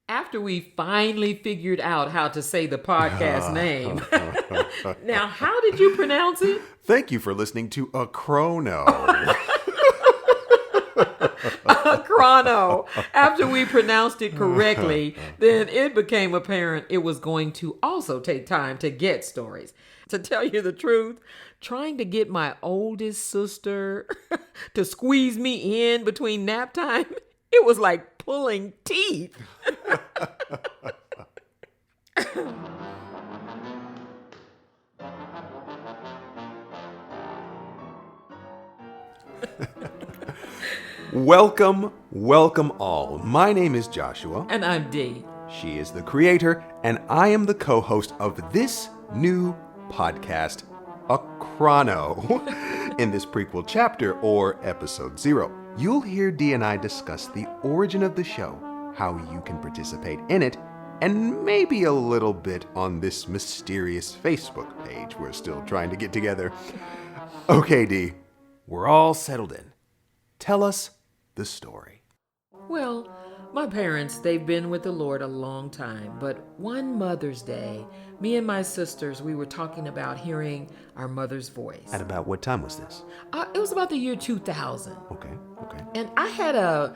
After we finally figured out how to say the podcast name. Now, how did you pronounce it? Thank you for listening to A Chrono. A Chrono. After we pronounced it correctly, then it became apparent it was going to also take time to get stories. To tell you the truth, trying to get my oldest sister to squeeze me in between nap time, it was like pulling teeth. Welcome all. My name is Joshua. And I'm Dee. She is the creator, and I am the co-host of this new podcast, A Chrono. In this prequel chapter, or episode 0, you'll hear Dee and I discuss the origin of the show, how you can participate in it, and maybe a little bit on this mysterious Facebook page we're still trying to get together. Okay, Dee, we're all settled in. Tell us the story. Well, my parents, they've been with the Lord a long time, but one Mother's Day, me and my sisters, we were talking about hearing our mother's voice. At about what time was this? It was about the year 2000. Okay. And I had a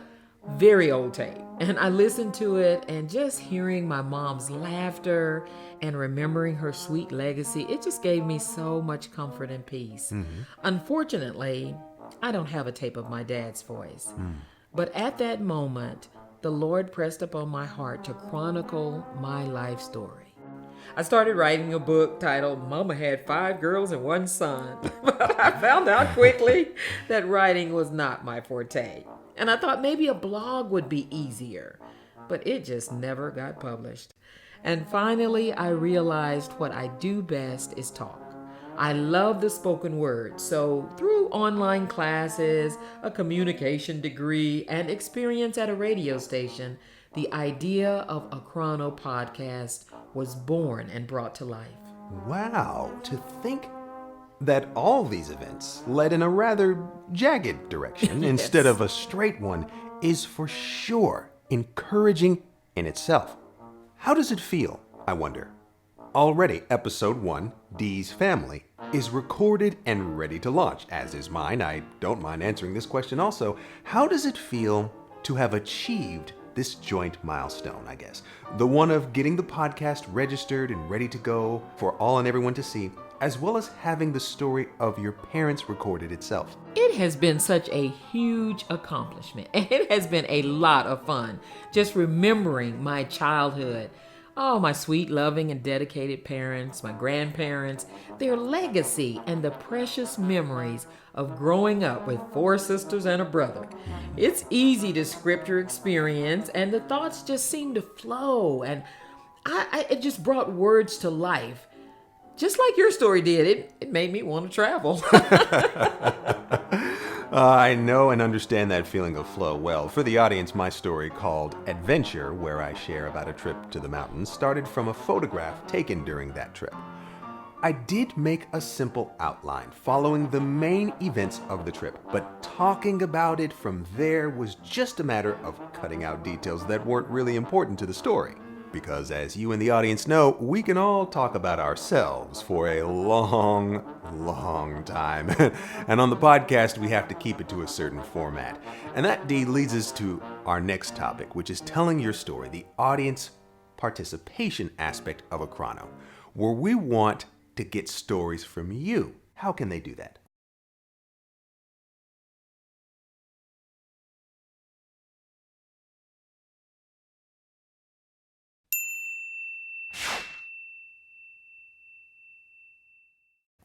very old tape, and I listened to it, and just hearing my mom's laughter and remembering her sweet legacy, it just gave me so much comfort and peace. Mm-hmm. Unfortunately, I don't have a tape of my dad's voice. But at that moment, the Lord pressed upon my heart to chronicle my life story. I started writing a book titled Mama Had 5 Girls and 1 Son. But I found out quickly that writing was not my forte. And I thought maybe a blog would be easier. But it just never got published. And finally, I realized what I do best is talk. I love the spoken word, so through online classes, a communication degree, and experience at a radio station, the idea of A Chrono Podcast was born and brought to life. Wow, to think that all these events led in a rather jagged direction Yes. instead of a straight one is for sure encouraging in itself. How does it feel, I wonder? Already, episode 1, Dee's Family, is recorded and ready to launch, as is mine. I don't mind answering this question also. How does it feel to have achieved this joint milestone, I guess? The one of getting the podcast registered and ready to go for all and everyone to see, as well as having the story of your parents recorded itself. It has been such a huge accomplishment, and it has been a lot of fun just remembering my childhood. Oh, my sweet, loving, and dedicated parents, my grandparents, their legacy, and the precious memories of growing up with 4 sisters and a brother. It's easy to script your experience, and the thoughts just seem to flow, and it just brought words to life. Just like your story did, it made me want to travel. I know and understand that feeling of flow well. For the audience, my story called Adventure, where I share about a trip to the mountains, started from a photograph taken during that trip. I did make a simple outline following the main events of the trip, but talking about it from there was just a matter of cutting out details that weren't really important to the story. Because as you in the audience know, we can all talk about ourselves for a long time. And on the podcast, we have to keep it to a certain format. And that, Dee, leads us to our next topic, which is telling your story, the audience participation aspect of A Chrono, where we want to get stories from you. How can they do that?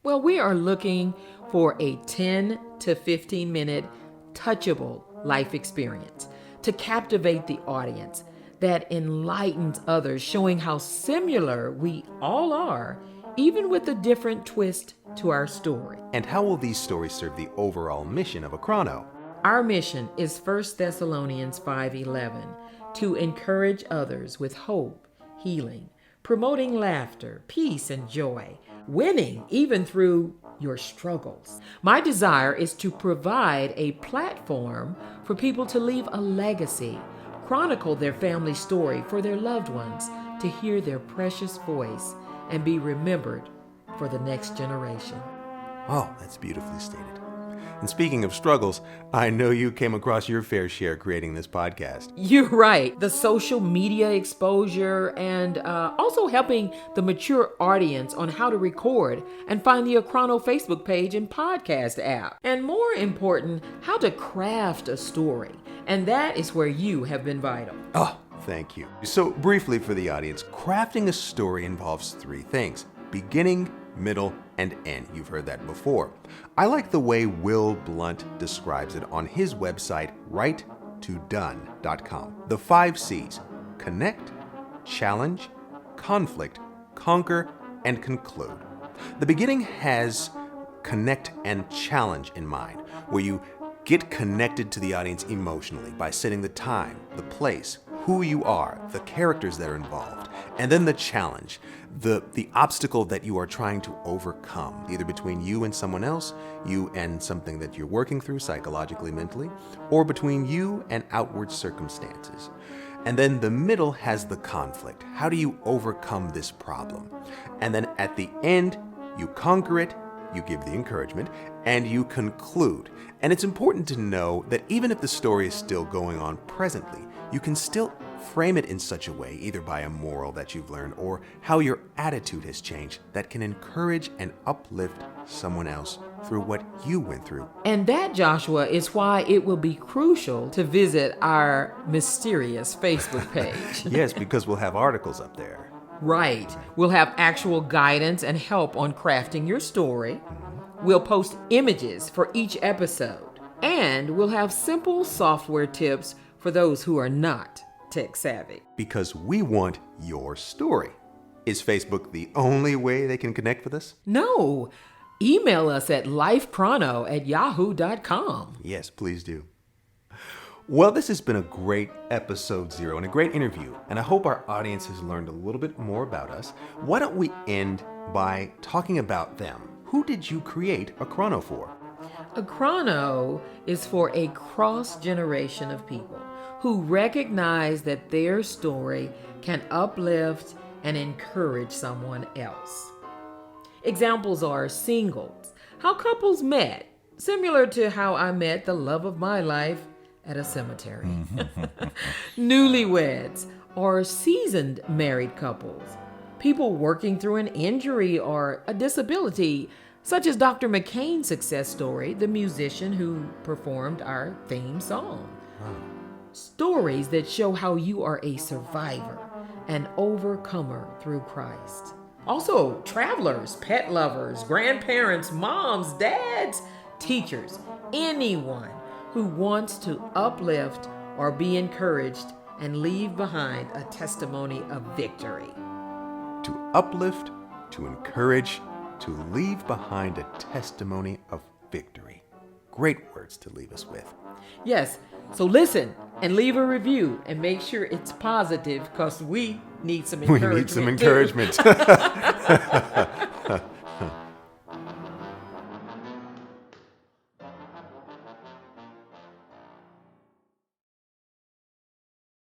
Well, we are looking for a 10 to 15 minute touchable life experience to captivate the audience that enlightens others, showing how similar we all are, even with a different twist to our story. And how will these stories serve the overall mission of A Chrono? Our mission is 1 Thessalonians 5:11, to encourage others with hope, healing, promoting laughter, peace, and joy, winning even through your struggles. My desire is to provide a platform for people to leave a legacy, chronicle their family story for their loved ones to hear their precious voice and be remembered for the next generation. Oh, that's beautifully stated. And speaking of struggles, I know you came across your fair share creating this podcast. You're right. The social media exposure and also helping the mature audience on how to record and find the A Chrono Facebook page and podcast app. And more important, how to craft a story. And that is where you have been vital. Oh, thank you. So briefly for the audience, crafting a story involves three things: beginning, middle, and end. You've heard that before. I like the way Will Blunt describes it on his website, writetodone.com. The 5 C's: connect, challenge, conflict, conquer, and conclude. The beginning has connect and challenge in mind, where you get connected to the audience emotionally by setting the time, the place, who you are, the characters that are involved, and then the challenge, the obstacle that you are trying to overcome, either between you and someone else, you and something that you're working through psychologically, mentally, or between you and outward circumstances. And then the middle has the conflict. How do you overcome this problem? And then at the end, you conquer it, you give the encouragement, and you conclude. And it's important to know that even if the story is still going on presently, you can still frame it in such a way, either by a moral that you've learned or how your attitude has changed, that can encourage and uplift someone else through what you went through. And that, Joshua, is why it will be crucial to visit our mysterious Facebook page. Yes, because we'll have articles up there. Right. We'll have actual guidance and help on crafting your story. We'll post images for each episode. And we'll have simple software tips for those who are not tech savvy. Because we want your story. Is Facebook the only way they can connect with us? No. Email us at lifechrono@yahoo.com. Yes, please do. Well, this has been a great episode 0 and a great interview, and I hope our audience has learned a little bit more about us. Why don't we end by talking about them? Who did you create A Chrono for? A Chrono is for a cross generation of people who recognize that their story can uplift and encourage someone else. Examples are singles, how couples met, similar to how I met the love of my life at a cemetery. Newlyweds, or seasoned married couples, people working through an injury or a disability, such as Dr. McCain's success story, the musician who performed our theme song. Stories that show how you are a survivor, an overcomer through Christ. Also, travelers, pet lovers, grandparents, moms, dads, teachers, anyone who wants to uplift or be encouraged and leave behind a testimony of victory. To uplift, to encourage, to leave behind a testimony of victory. Great words to leave us with. Yes, so listen and leave a review and make sure it's positive, because we need some encouragement. We need some encouragement.